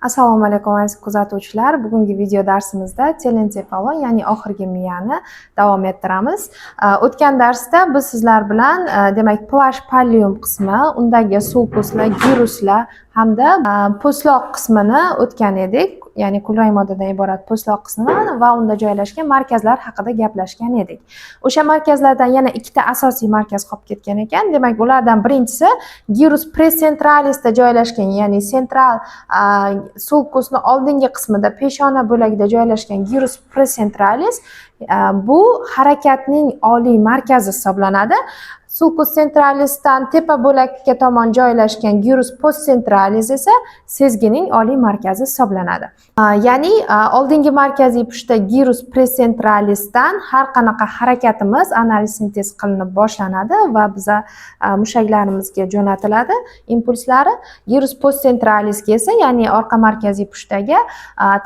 Assalomu alaykum aziz kuzatuvchilar. Bugungi video darsimizda telencephalon, ya'ni oxirgi miyani davom ettiramiz. O'tgan darsda biz sizlar bilan demak plash pallium qismi, undagi sulkuslar, giruslar hamda po'stloq qismini o'tgan edik. Ya'ni kulrang moddadan iborat po'stloq qismi va unda joylashgan markazlar haqida gaplashgan edik. O'sha markazlardan yana ikkita asosiy markaz qolib ketgan ekan. Demak, ulardan birinchisi gyrus precentralisda joylashgan, ya'ni sentral sulkusni oldingi qismida peshona bo'lagida joylashgan gyrus precentralis bu harakatning oliy markazi hisoblanadi. Sulcus centralisdan tepa bo'lakka tomon joylashgan gyrus postcentralis esa sezgining oliy markazi hisoblanadi. Ya'ni oldingi markaziy pushta gyrus precentralisdan har qanaqa harakatimiz analiz sintez qilinib boshlanadi va biza mushaklarimizga jo'natiladi impulslari. Gyrus postcentralisga esa, ya'ni orqa markaziy pushtaga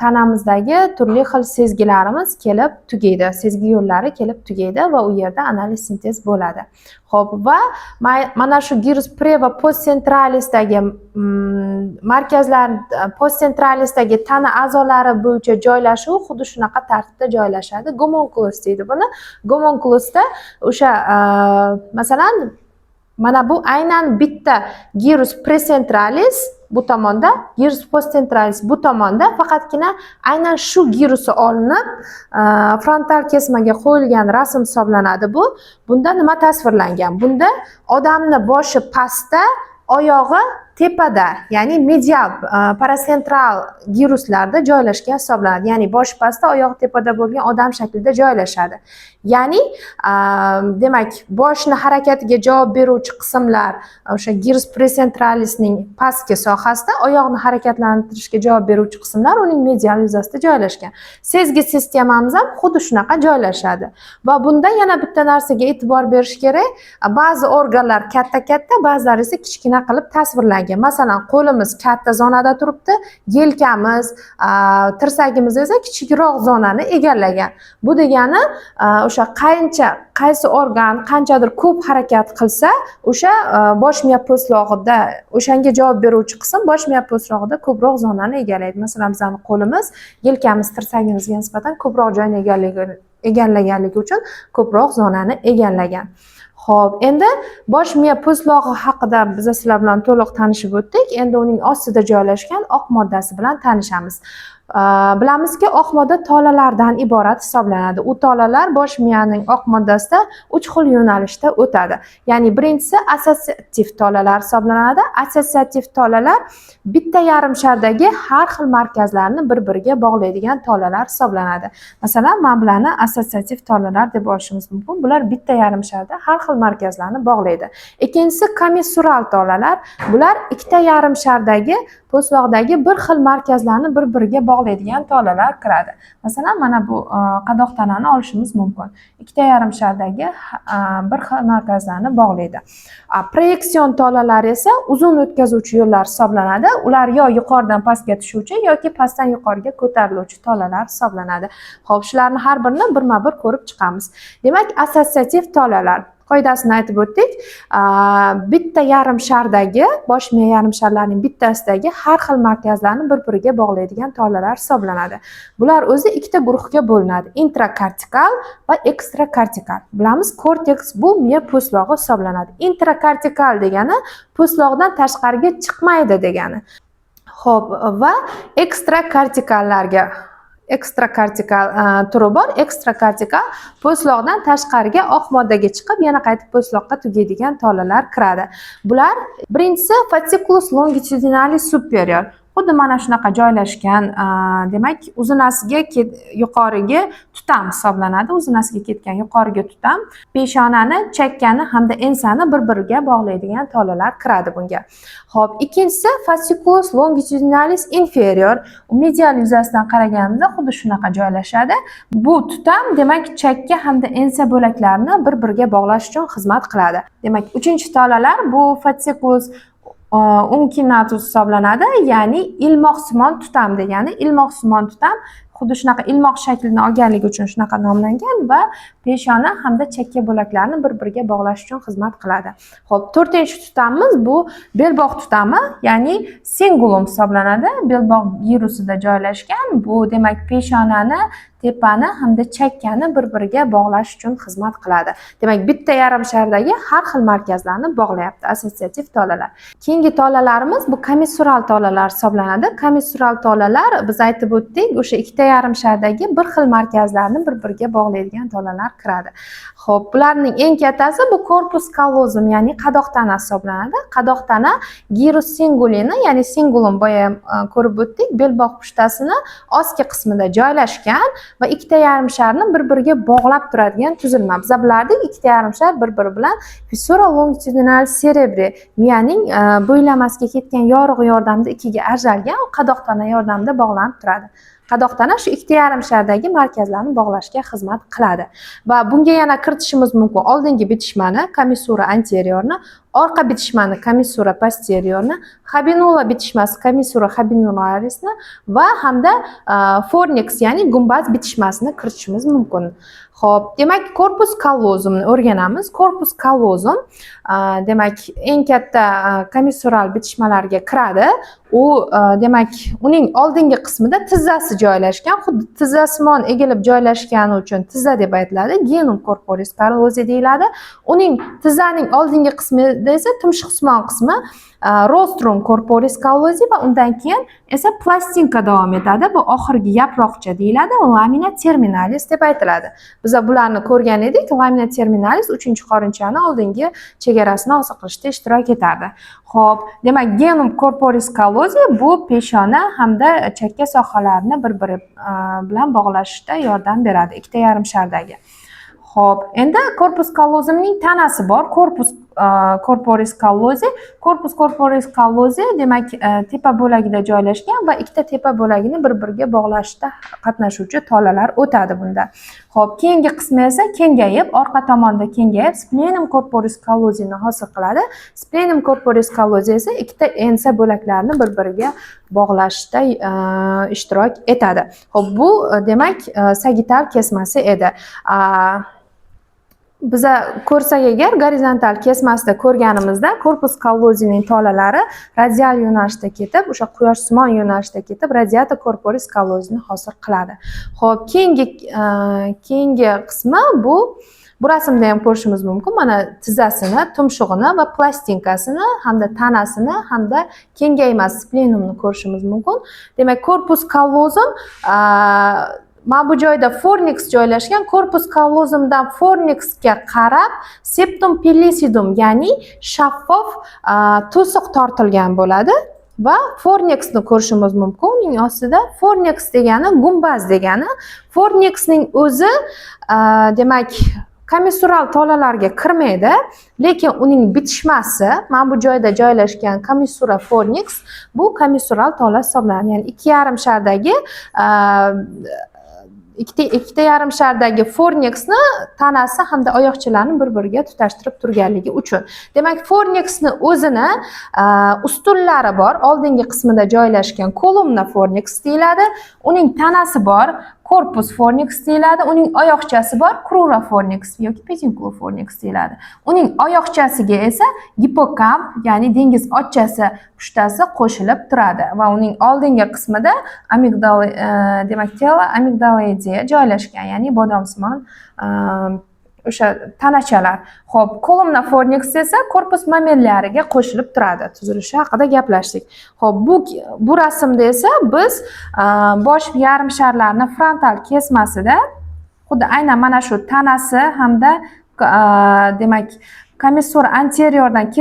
tanamizdagi turli xil sezgilarimiz kelib tugaydi, sezgi yo'llari kelib tugaydi va u yerda analiz sintez bo'ladi. Xo'p, va mana shu gyrus pre va postcentralisdagi markazlar, postcentralisdagi tana a'zolari bo'yicha joylashuv xuddi shunaqa tartibda joylashadi. Gomunculus deydi buni. Gomunculusda o'sha masalan mana bu aynan bitta gyrus precentralis bu tomonda, gyrus postcentralis bu tomonda, faqatgina aynan shu gyrusi olinib frontal kesmaga qo'yilgan rasm hisoblanadi bu. Bunda nima tasvirlangan? Bunda odamni boshi pastda, oyog'i tepada, ya'ni medial paracentral gyruslarda joylashgan hisoblanadi. Ya'ni bosh pastda, oyog'i tepada bo'lgan odam shaklida joylashadi. Ya'ni demak, boshni harakatiga javob beruvchi qismlar o'sha gyrus precentralisning pastki sohasida, oyoqni harakatlantirishga javob beruvchi qismlar uning medial yuzasida joylashgan. Sezgi sistemamiz ham xuddi shunaqa joylashadi. Va bunda yana bitta narsaga e'tibor berish kerak. Ba'zi organlar katta-katta, ba'zilari esa kichkina qilib tasvirlangan. Masalan, qo'limiz katta zonada turibdi, yelkamiz, tirsagimiz esa kichikroq zonani egallagan. Bu degani o'sha qaysi organ qanchadir ko'p harakat qilsa, o'sha bosh miya po'stlog'ida, o'shanga javob beruvchi qism bosh miya po'stlog'ida ko'proq zonani egallaydi. Masalan, bizning qo'limiz, yelkamiz tirsagimizga nisbatan ko'proq joyni egallaganligi uchun ko'proq zonani egallagan. Xo'p, endi bosh miya po'stlog'i haqida biz sizlar bilan to'liq tanishib o'tdik. Endi uning ostida joylashgan oq moddasi bilan tanishamiz. Bilamizki, oq modda tolalardan iborat hisoblanadi. U tolalar bosh miyaning oq moddasida 3 xil yo'nalishda o'tadi. Ya'ni birinchisi assosiativ tolalar hisoblanadi. Assosiativ tolalar bitta yarim shardagi har xil markazlarni bir-biriga bog'laydigan tolalar hisoblanadi. Masalan, mana bularni assosiativ tolalar deb olishimiz mumkin. Bular bitta yarim sharda har xil markazlarni bog'laydi. Ikkinchisi kommissural tolalar. Bular ikkita yarim shardagi po'stloqdagi bir xil markazlarni bir-biriga bog'laydigan tolalar kiradi. Masalan, mana bu qadoq tanani olishimiz mumkin. Ikkita yarim shardagi bir xil markazlarni bog'laydi. Proyeksion tolalar esa uzun o'tkazuvchi yo'llar hisoblanadi. Ular yo yuqoridan pastga tushuvchi yoki pastdan yuqoriga ko'tariluvchi tolalar hisoblanadi. Xo'p, shularni har birini birma-bir ko'rib chiqamiz. Demak, assosiativ tolalar qoidasini aytib o'tdik. Bitta yarim shardagi, bosh miya yarim sharlarining bittasidagi har xil markazlarni bir-biriga bog'laydigan tolalar hisoblanadi. Bular o'zi ikkita guruhga bo'linadi: intrakortikal va ekstrakortikal. Bilamiz, korteks bu miya po'stlog'i hisoblanadi. Intrakortikal degani po'stloqdan tashqariga chiqmaydi degani. Xo'p, va ekstrakortikallarga ekstrakortikal turi bor. Ekstrakortikal po'stloqdan tashqariga oq moddaga chiqib, yana qaytib po'stloqqa tugaydigan tolalar kiradi. Bular birinchisi fasciculus longitudinalis superior. Xuddi mana shunaqa joylashgan, demak, uzunasiga yuqoriga tutam hisoblanadi. Uzunasiga ketgan yuqoriga tutam peshonani, chakkani hamda ensani bir-biriga bog'laydigan tolalar kiradi bunga. Xo'p, ikkinchisi fasciculus longitudinalis inferior. Medial yuzasidan qaraganimizda xuddi shunaqa joylashadi. Bu tutam, demak, chakka hamda ensa bo'laklarini bir-biriga bog'lash uchun xizmat qiladi. Demak, uchinchi tolalar bu fasciculus uncinatus hisoblanadi, ya'ni ilmoqsimon tutam degani. Ilmoqsimon tutam xuddi shunaqa ilmoq shaklini olganligi uchun shunaqa nomlangan va peshona hamda chakka bo'laklarni bir-biriga bog'lash uchun xizmat qiladi. Xo'p, 4-tutamimiz bu belbog' tutami, ya'ni singulum hisoblanadi. Belbog' girusida joylashgan. Bu demak peshonani, tepani hamda chakkani bir-biriga bog'lash uchun xizmat qiladi. Demak, bitta yarim shardagi har xil markazlarni bog'layapti assotsiativ tolalar. Keyingi tolalarimiz bu komissural tolalar hisoblanadi. Komissural tolalar biz aytib o'tdik, o'sha ikkita yarim shardagi bir xil markazlarni bir-biriga bog'laydigan tolalar kiradi. Xo'p, bularning eng kattasi bu korpus callosum, ya'ni qadoq tana hisoblanadi. Qadoq tana gyrus singulini, ya'ni singulum boya ham ko'rib o'tdik, belbog' pushtasini ostki qismida joylashgan va ikkita yarim sharni bir-biriga bog'lab turadigan tuzilma. Biz bilardik, ikkita yarim shar bir-biri bilan fissura longitudinal cerebri, miyaning bo'ylamasiga ketgan yorug'i yordamida ikkiga ajralgan, qadoq tana yordamida bog'lanib turadi. Qadoq tana shu ikkita yarim shardagi markazlarni bog'lashga xizmat qiladi. Va bunga yana kiritishimiz mumkin oldingi bitishmani, komissura anteriorni, orqa bitishmani, komissura posteriorni, habinula bitishmasi, komissura habinularisni va hamda fornix, ya'ni gumbaz bitishmasini kiritishimiz mumkin. Xo'p, demak, korpus callosumni o'rganamiz. Korpus callosum demak eng katta komissural bitishmalarga kiradi. U demak uning oldingi qismida tizzasi joylashgan, xuddi tizzasimon egilib joylashgani uchun tizza deb aytiladi. Genum corporis callosi deyiladi. Uning tizzaning oldingi qismida esa tumshuqsimon qismi rostrum corporis callosi va undan keyin esa plastinka davom etadi. Bu oxirgi yaproqcha deyiladi. Lamina terminalis deb aytiladi. Biz bularni ko'rgan edik. Lamina terminalis 3-qorinchani oldingi chegarasini hosil qilishda ishtirok etardi. Xo'p, demak genum corporis callosi bu peshona hamda chakka sohalarini bir-biri bilan bog'lashda yordam beradi, ikkita yarim shardagi. Xo'p, endi korpus callosumning tanasi bor. Korpus corporis callosi. Korpus corporis callosi demak tepa bo'lagida joylashgan va ikkita tepa bo'lagini bir-biriga bog'lashda qatnashuvchi tolalar o'tadi bunda. Xo'p, keyingi qismi esa kengayib, orqa tomonda kengayib splenum corporis callosini hosil qiladi. Splenum corporis callosi esa ikkita ensa bo'laklarini bir-biriga bog'lashda ishtirok etadi. Xo'p, bu demak sagital kesmasi edi. Biza ko'rsak agar gorizontal kesmasida ko'rganimizda korpus callosining tolalari radial yo'nalishda ketib, o'sha quyoshsimon yo'nalishda ketib, radiator corporis callosini hosil qiladi. Xo'p, keyingi qismi bu rasmda ham ko'rishimiz mumkin. Mana tizzasini, tumshug'ini va plastinkasini hamda tanasini hamda kengaymas splenumni ko'rishimiz mumkin. Demak, korpus callosum mana bu joyda fornix joylashgan. Korpus callosumdan fornixga qarab septum pellucidum, ya'ni shaffof to'siq tortilgan bo'ladi va fornixni ko'rishimiz mumkin. Uning ostida fornix degani gumbaz degani. Fornixning o'zi demak komissural tolalarga kirmaydi, lekin uning bitishmasi mana bu joyda joylashgan komissura fornix bu komissural tola hisoblanadi. Ya'ni 2,5 shardagi ikkita yarim shardagi fornixni tanasi hamda oyoqchalarini bir-biriga tutashtirib turganligi uchun. Demak, fornixni o'zini ustunlari bor, oldingi qismida joylashgan kolumna fornix deyiladi. Uning tanasi bor, korpus fornix deyiladi. Uning oyoqchasi bor, crura fornix yoki peduncle fornix deyiladi. Uning oyoqchasiga esa gipokamp, ya'ni dengiz ochchasi pushtasi qo'shilib turadi va uning oldingi qismida amigdala, demak tela amigdaloideya joylashgan, ya'ni bodomsimon o'sha tanachalar. Xo'p, kolumna fornix esa korpus mamellariga qo'shilib turadi. Tuzilishi haqida gaplashdik. Xo'p, bu rasmda esa biz bosh yarim sharlarni frontal kesmasida xuddi aynan mana shu tanasi hamda demak komissura anteriordan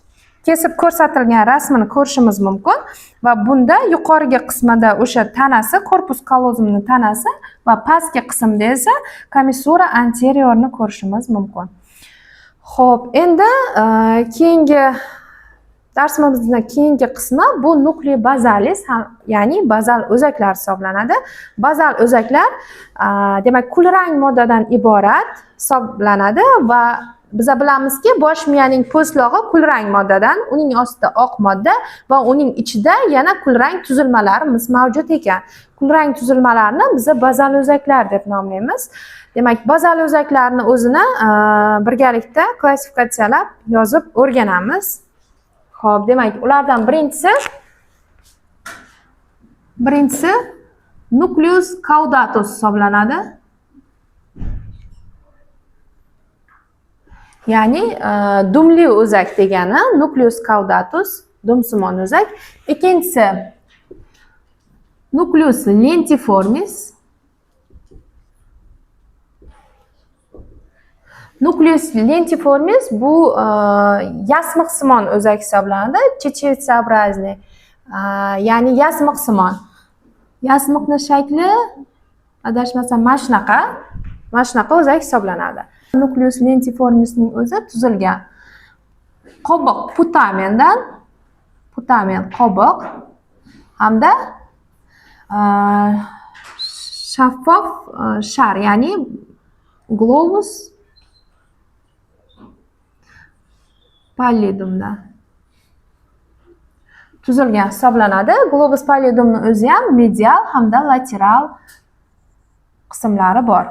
kesib ko'rsatilgan rasmini ko'rishimiz mumkin va bunda yuqorgi qismida o'sha tanasi, korpus callosumning tanasi va pastki qismda esa komissura anteriorni ko'rishimiz mumkin. Xo'p, endi keyingi darsimizning keyingi qismi bu nuclei bazalis, ya'ni bazal o'zaklar hisoblanadi. Bazal o'zaklar demak kulrang moddadan iborat hisoblanadi va Biza bilamizki, bosh miyaning po'stlog'i kulrang moddadan, uning ostida oq modda va uning ichida yana kulrang tuzilmalarimiz mavjud ekan. Kulrang tuzilmalarni biz bazal o'zaklar deb nomlaymiz. Demak, bazal o'zaklarni o'zini birgalikda klassifikatsiyalab yozib o'rganamiz. Xo'p, demak, ulardan birinchisi nucleus caudatus hisoblanadi. Ya'ni dumli o'zak degani nucleus caudatus, dumsimon o'zak. Ikkinchisi nucleus lentiformis. Nucleus lentiformis bu yasmiqsimon o'zak hisoblanadi, chechevitsoobrazniy. Ya'ni yasmiqsimon. Yasmiqning shakli adashmasam mana shunaqa o'zak hisoblanadi. Nucleus lentiformisning o'zi tuzilgan qobiq putamendan, putamen qobiq hamda shaffof shar, ya'ni globus pallidumdan tuzilgan hisoblanadi. Globus pallidumning o'zi ham medial hamda lateral qismlari bor.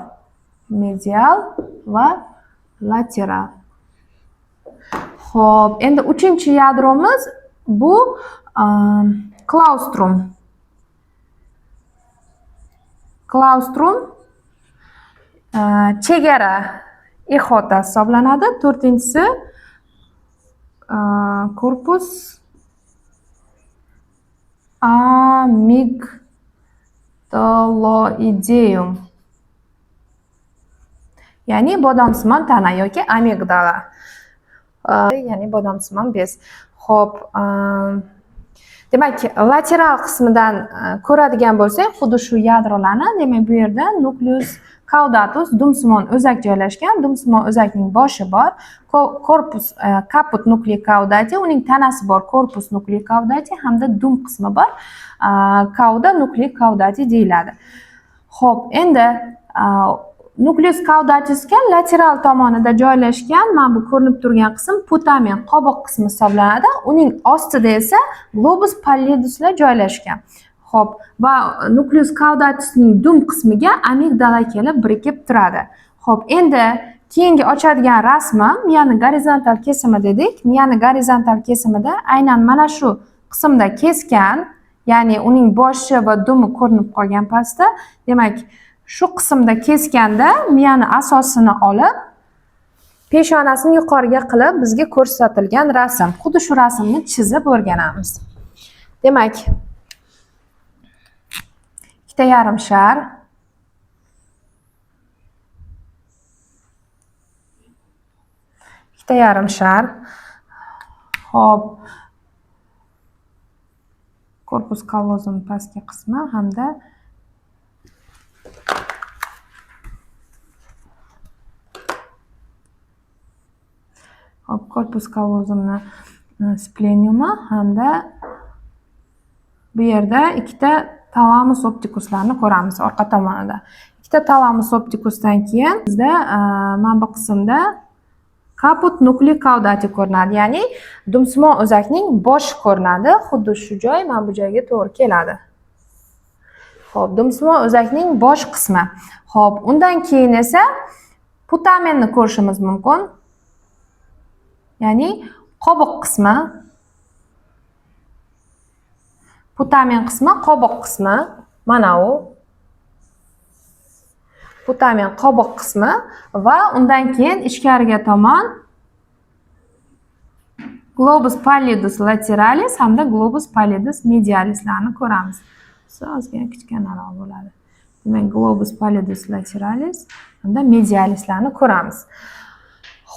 Medial va lateral. Xo'p, endi uchinchi yadromiz bu claustrum. Claustrum chegara ihota hisoblanadi. To'rtinchisi korpus amigdaloideum. Ya'ni bodomsimon tana yoki amigdala. Ya'ni bodomsimon bez. Xo'p, demak, lateral qismidan ko'radigan bo'lsak, xuddi shu yadrolarni, demak, bu yerda nucleus caudatus dumsimon o'zak joylashgan. Dumsimon o'zakning boshi bor, korpus caput nuclei caudati, uning tanasi bor, korpus nuclei caudati hamda dum qismi bor. Cauda nuclei caudati deyiladi. Xo'p, endi nucleus caudatusga lateral tomonida joylashgan mana bu ko'rinib turgan qism putamen qobiq qismi hisoblanadi. Uning ostida esa globus palliduslar joylashgan. Xo'p, va nucleus caudatusning dum qismiga amigdala kelib birikib turadi. Xo'p, endi keyingi ochadigan rasmim miyani gorizontal kesimi dedik. Miyani gorizontal kesimida aynan mana shu qismda kesgan, ya'ni uning boshi va dumi ko'rinib qolgan pastda, demak, shu qismda keskanda miyani asosini olib, peshonasini yuqoriga qilib bizga ko'rsatilgan rasm. Xuddi shu rasmni chizib o'rganamiz. Demak, ikkita yarim shar, Xo'p, korpus kallozum pastki qismi hamda korpus kallozumni spleniumi hamda bu yerda ikkita talamus optikuslarni ko'ramiz orqa tomonida. Ikkita talamus optikusdan keyin bizda mana bu qismda caput nuclei caudati ko'rinadi, ya'ni dumsimon o'zakning boshi ko'rinadi. Xuddi shu joy mana bu joyga to'g'ri keladi. Xo'p, dumsimon o'zakning bosh qismi. Xo'p, undan keyin esa putamenni ko'rishimiz mumkin. Ya'ni qobiq qismi. Putamen qismi, qobiq qismi, mana u. Putamen qobiq qismi va undan keyin ichkariga tomon globus pallidus lateralis hamda globus pallidus medialislarni ko'ramiz. Ozgina kichkinaroq bo'ladi. Demak, globus pallidus lateralis hamda medialislarni ko'ramiz.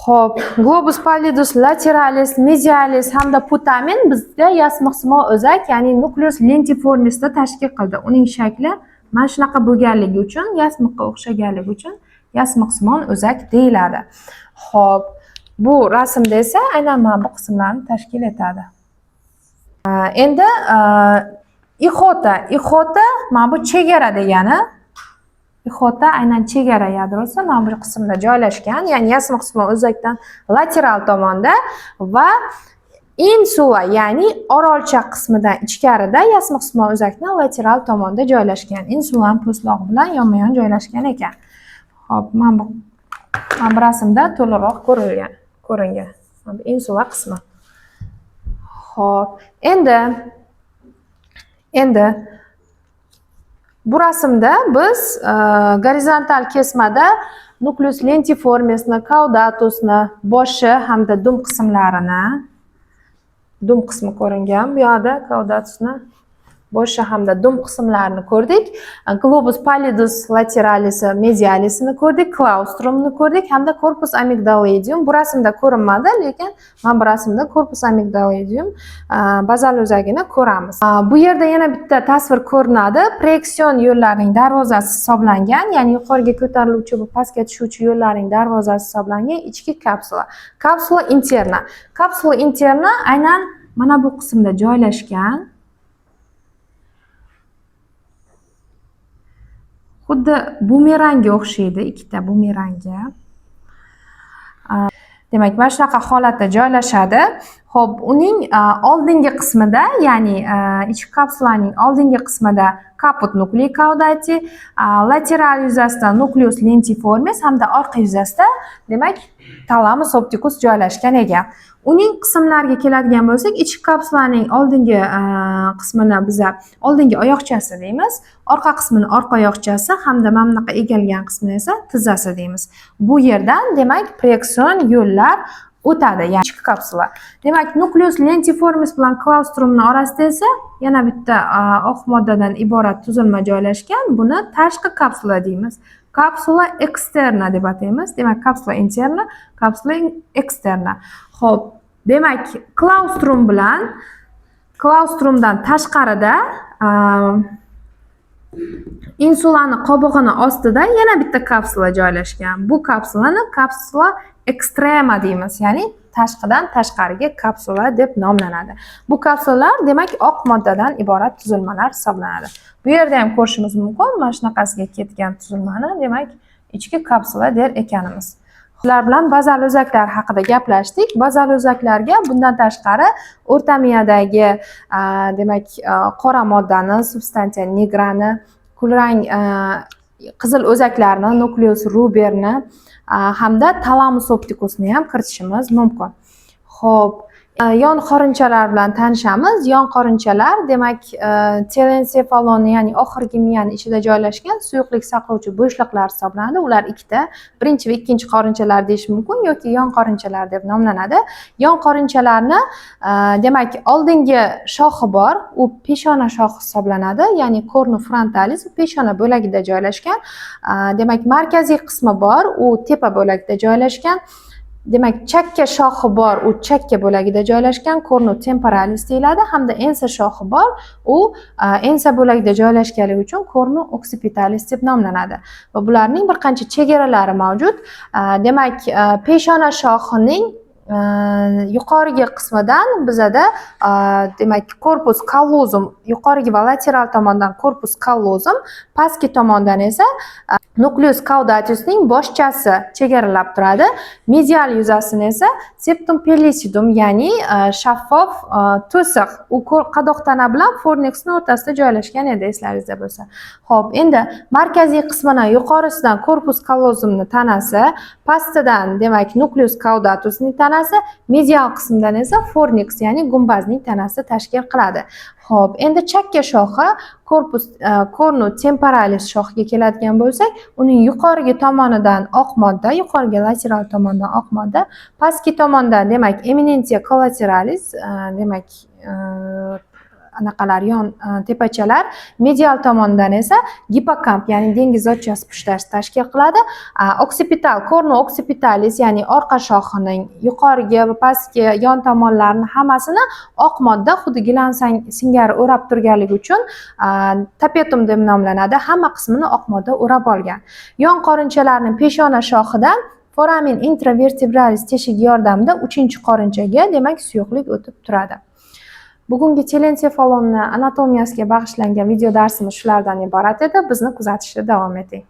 Xo'p, globus pallidus lateralis, medialis hamda putamen bizga yasmiqsimon o'zak, ya'ni nucleus lentiformisni tashkil qildi. Uning shakli mana shunaqa bo'lganligi uchun, yasmiqqa o'xshaganligi uchun yasmiqsimon o'zak deyiladi. Xo'p, bu rasmda esa aynan mana bu qismlarni tashkil etadi. Endi ihota mana bu chegara degani. ihota aynan chegara yadrosi mana bu qismda joylashgan, ya'ni yasma qismi o'zakdan lateral tomonda va insula, ya'ni orolcha qismidan ichkarida, yasma qismi o'zakdan lateral tomonda joylashgan. Insula po'stlog'i bilan yonma-yon joylashgan ekan. Xo'p, mana bu rasmda to'liqroq ko'ringan. Bu insula qismi. Xo'p, endi bu rasmda biz gorizontal kesmada nucleus lentiformisni, caudatusni, boshi hamda dum qismlarini, dum qismi ko'ringan. Bu yoqda caudatusni, boshi hamda dum qismlarini ko'rdik. Globus pallidus lateralis, medialisini ko'rdik, claustrumni ko'rdik hamda corpus amygdaloideum. Bu rasmda ko'rinmadi, lekin mana bu rasmda corpus amygdaloideum bazal o'zagini ko'ramiz. Bu yerda yana bitta tasvir ko'rinadi. Proyeksion yo'llarining darvozasi hisoblangan, ya'ni yuqoriga ko'tariluvchi va pastga tushuvchi yo'llarning darvozasi hisoblangan ichki kapsula. Kapsula interna. Kapsula interna aynan mana bu qismda joylashgan. Xuddi bumeranga o'xshaydi, ikkita bumeranga. Demak, mana shunaqa holatda joylashadi. Xo'p, uning oldingi qismida, ya'ni ichki kapsulaning oldingi qismida caput nuclei caudati, lateral yuzasida nucleus lentiformis hamda orqa yuzasida, demak, thalamus opticus joylashgan ekan. Uning qismlariga keladigan bo'lsak, ichki kapsulaning oldingi qismini biz oldingi oyoqchasi deymiz, orqa qismini orqa oyoqchasi hamda mana bunaqa egalgan qismini esa tizzasi deymiz. Bu yerdan demak proyeksion yo'llar o'tadi, ya'ni ichki kapsula. Demak, nucleus lentiformis bilan claustrumning orasida esa yana bitta oq moddadan iborat tuzilma joylashgan. Buni tashqi kapsula deymiz. Kapsula eksterna deb ataymiz. Demak, kapsula interna, kapsula eksterna. Xo'p, demak, klaustrumdan tashqarida insulani qobig'ini ostida yana bitta kapsula joylashgan. Bu kapsulani kapsula ekstrema deymiz, ya'ni tashqidan tashqariga kapsula deb nomlanadi. Bu kapsulalar demak oq moddadan iborat tuzilmalar hisoblanadi. Bu yerda ham ko'rishimiz mumkin, mana shunaqasiga ketgan tuzilmani demak ichki kapsula der ekanimiz. Ular bilan bazal o'zaklar haqida gaplashdik. Bazal o'zaklarga bundan tashqari o'rta miyadagi demak qora moddani, substansiya nigrani, kulrang qizil o'zaklarni, nucleus ruberni hamda thalamus opticusni ham kiritishimiz mumkin. Xo'p, yon qorinchalar bilan tanishamiz. Yon qorinchalar demak telencefalonni, ya'ni oxirgi miyani ichida joylashgan suyuqlik saqlovchi bo'shliqlar hisoblanadi. Ular ikkita, birinchi va ikkinchi qorinchalar deyish mumkin yoki yon qorinchalar deb nomlanadi. Yon qorinchalarni demak oldingi shoxi bor, u peshona shoxi hisoblanadi, ya'ni cornu frontalis peshona bo'lagida joylashgan. Demak, markaziy qismi bor, u tepa bo'lagida joylashgan. Demak, chakka shoxi bor, u chakka bo'lagida joylashgan, cornu temporalis deyiladi, hamda ensa shoxi bor, u ensa bo'lagida joylashganligi uchun cornu occipitalis deb nomlanadi. Va bularning bir qancha chegaralari mavjud. Demak, peshona shoxining yuqorigi qismidan bizada demak corpus callosum, yuqorigi va lateral tomondan corpus callosum, pastki tomondan esa nucleus caudatusning boshchasi chegaralab turadi. Medial yuzasini esa septum pellucidum, ya'ni shaffof to'siq, u qadoq tana bilan fornixning o'rtasida joylashgan edi, eslaringizda bo'lsa. Xo'p, endi markaziy qismini yuqorisidan corpus callosumning tanasi, pastidan demak nucleus caudatusning tanasi, medial qismdan esa fornix, ya'ni gumbazning tanasi tashkil qiladi. Xo'p, endi chakka shoxi cornu temporalis shoxiga keladigan bo'lsak, uning yuqorigi tomonidan oq modda, yuqorigi lateral tomondan oq modda, pastki tomondan demak eminentia collateralis, demak anaqalar yon tepachalar, medial tomondan esa gipokamp, ya'ni dengiz zotchasi pushtasi tashkil qiladi. Occipital, cornu occipitalis, ya'ni orqa shoxining yuqorigi va pastki yon tomonlarini hammasini oq modda xuddi gilam singari o'rab turganligi uchun tapetum deb nomlanadi. Hamma qismini oq modda o'rab olgan. Yon qorinchalarning peshona shoxidan foramen intravertebralis teshigi yordamida 3-qorinchaga demak suyuqlik o'tib turadi. Bugungi telencefalonni anatomiyasiga bag'ishlangan video darsimiz shulardan iborat edi. Bizni kuzatishda davom eting.